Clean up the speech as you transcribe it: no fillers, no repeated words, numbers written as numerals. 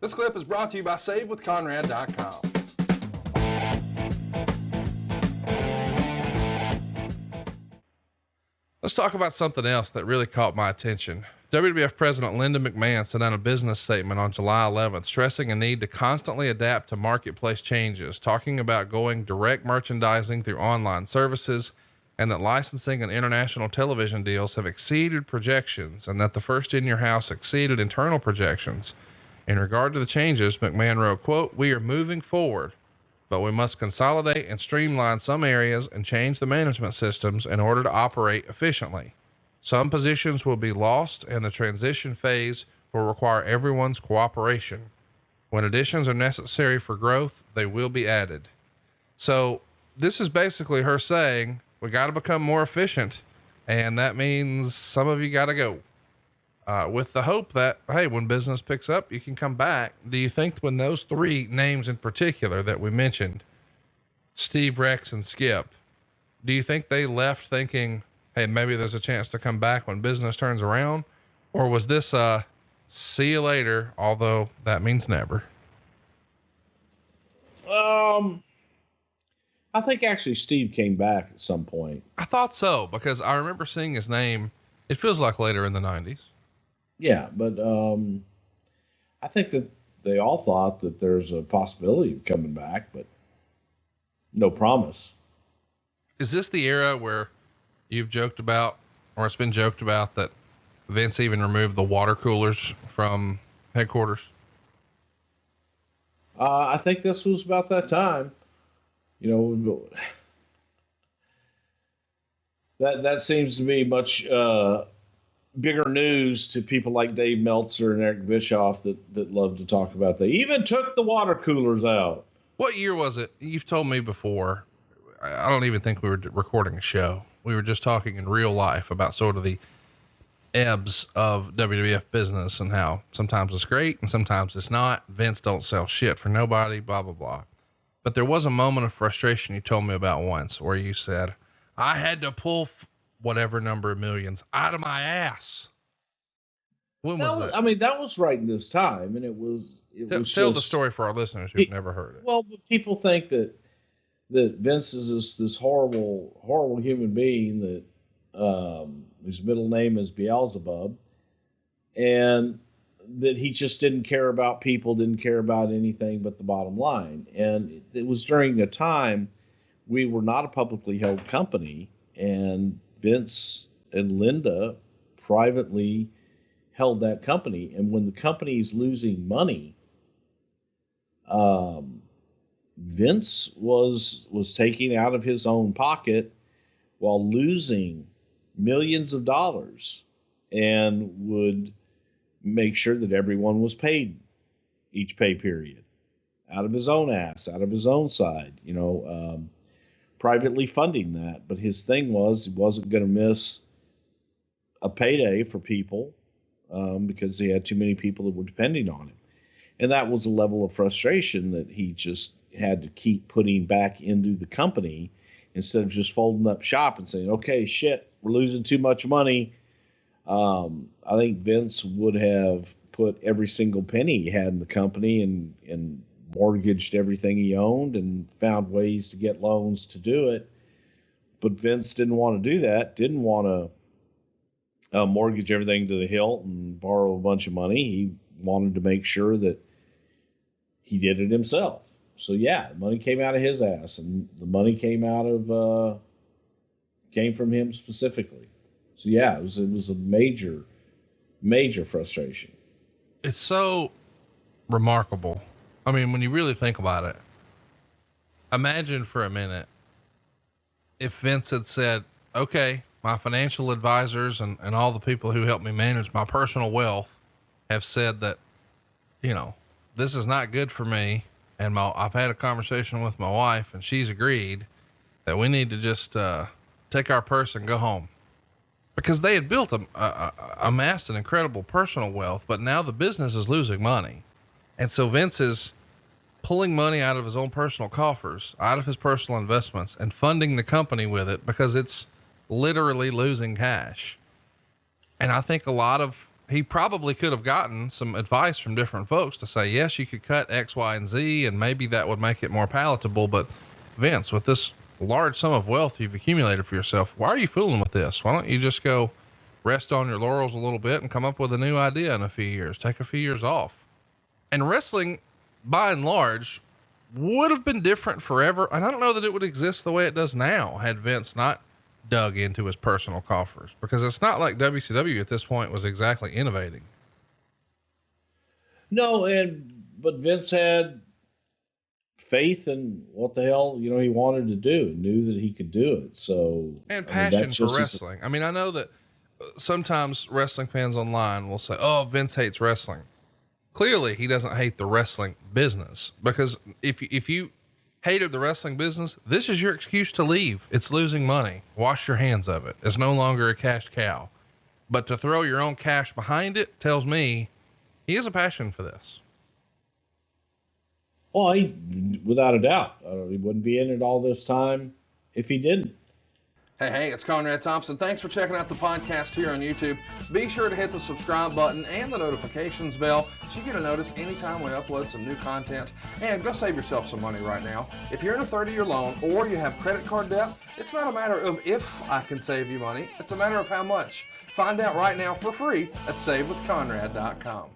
This clip is brought to you by SaveWithConrad.com. Let's talk about something else that really caught my attention. WWF President Linda McMahon sent out a business statement on July 11th, stressing a need to constantly adapt to marketplace changes, talking about going direct merchandising through online services, and that licensing and international television deals have exceeded projections, and that the first In Your House exceeded internal projections. In regard to the changes, McMahon wrote, quote, "We are moving forward, but we must consolidate and streamline some areas and change the management systems in order to operate efficiently. Some positions will be lost and the transition phase will require everyone's cooperation. When additions are necessary for growth, they will be added." So this is basically her saying, we got to become more efficient. And that means some of you got to go, with the hope that, hey, when business picks up, you can come back. Do you think when those three names in particular that we mentioned, Steve, Rex, and Skip, do you think they left thinking, hey, maybe there's a chance to come back when business turns around? Or was this see you later, although that means never? I think actually Steve came back at some point. I thought so, because I remember seeing his name. It feels like later in the 90s. Yeah, but I think that they all thought that there's a possibility of coming back, but no promise. Is this the era where you've joked about, or it's been joked about, that Vince even removed the water coolers from headquarters? I think this was about that time. You know, that seems to be much bigger news to people like Dave Meltzer and Eric Bischoff that love to talk about. They even took the water coolers out. What year was it? You've told me before. I don't even think we were recording a show. We were just talking in real life about sort of the ebbs of WWF business and how sometimes it's great and sometimes it's not. Vince don't sell shit for nobody, blah, blah, blah. But there was a moment of frustration you told me about once where you said, I had to pull whatever number of millions out of my ass. When was that? I mean, that was right in this time. And it was tell the story for our listeners who've never heard it. Well, people think that Vince is this horrible human being that, whose middle name is Beelzebub, and that he just didn't care about people, didn't care about anything but the bottom line. And it was during a time we were not a publicly held company, and Vince and Linda privately held that company. And when the company's losing money, Vince was taking out of his own pocket while losing millions of dollars, and would make sure that everyone was paid each pay period out of his own ass, out of his own side, privately funding that. But his thing was, he wasn't going to miss a payday for people, because he had too many people that were depending on him. And that was a level of frustration that he just had to keep putting back into the company instead of just folding up shop and saying, okay, shit, we're losing too much money. I think Vince would have put every single penny he had in the company and mortgaged everything he owned and found ways to get loans to do it. But Vince didn't want to do that, didn't want to mortgage everything to the hilt and borrow a bunch of money. He wanted to make sure that he did it himself. So yeah, the money came out of his ass, and the money came from him specifically. So yeah, it was a major frustration. It's so remarkable. I mean, when you really think about it, imagine for a minute if Vince had said, okay, my financial advisors and all the people who help me manage my personal wealth have said that, this is not good for me. And I've had a conversation with my wife, and she's agreed that we need to just take our purse and go home, because they had built amassed an incredible personal wealth, but now the business is losing money. And so Vince is pulling money out of his own personal coffers, out of his personal investments, and funding the company with it because it's literally losing cash. And I think a lot of he probably could have gotten some advice from different folks to say, yes, you could cut X, Y, and Z, and maybe that would make it more palatable. But Vince, with this large sum of wealth you've accumulated for yourself, why are you fooling with this? Why don't you just go rest on your laurels a little bit and come up with a new idea in a few years, take a few years off? And wrestling, by and large, would have been different forever. And I don't know that it would exist the way it does now had Vince not dug into his personal coffers, because it's not like WCW at this point was exactly innovating. No, but Vince had faith in what the hell, he wanted to do, and knew that he could do it. So, and passion for wrestling. I mean, I know that sometimes wrestling fans online will say, oh, Vince hates wrestling. Clearly he doesn't hate the wrestling business, because if you hated the wrestling business, this is your excuse to leave. It's losing money. Wash your hands of it. It's no longer a cash cow. But to throw your own cash behind it tells me he has a passion for this. Well, without a doubt, he wouldn't be in it all this time if he didn't. Hey, it's Conrad Thompson. Thanks for checking out the podcast here on YouTube. Be sure to hit the subscribe button and the notifications bell so you get a notice anytime we upload some new content. And go save yourself some money right now. If you're in a 30-year loan or you have credit card debt, it's not a matter of if I can save you money. It's a matter of how much. Find out right now for free at SaveWithConrad.com.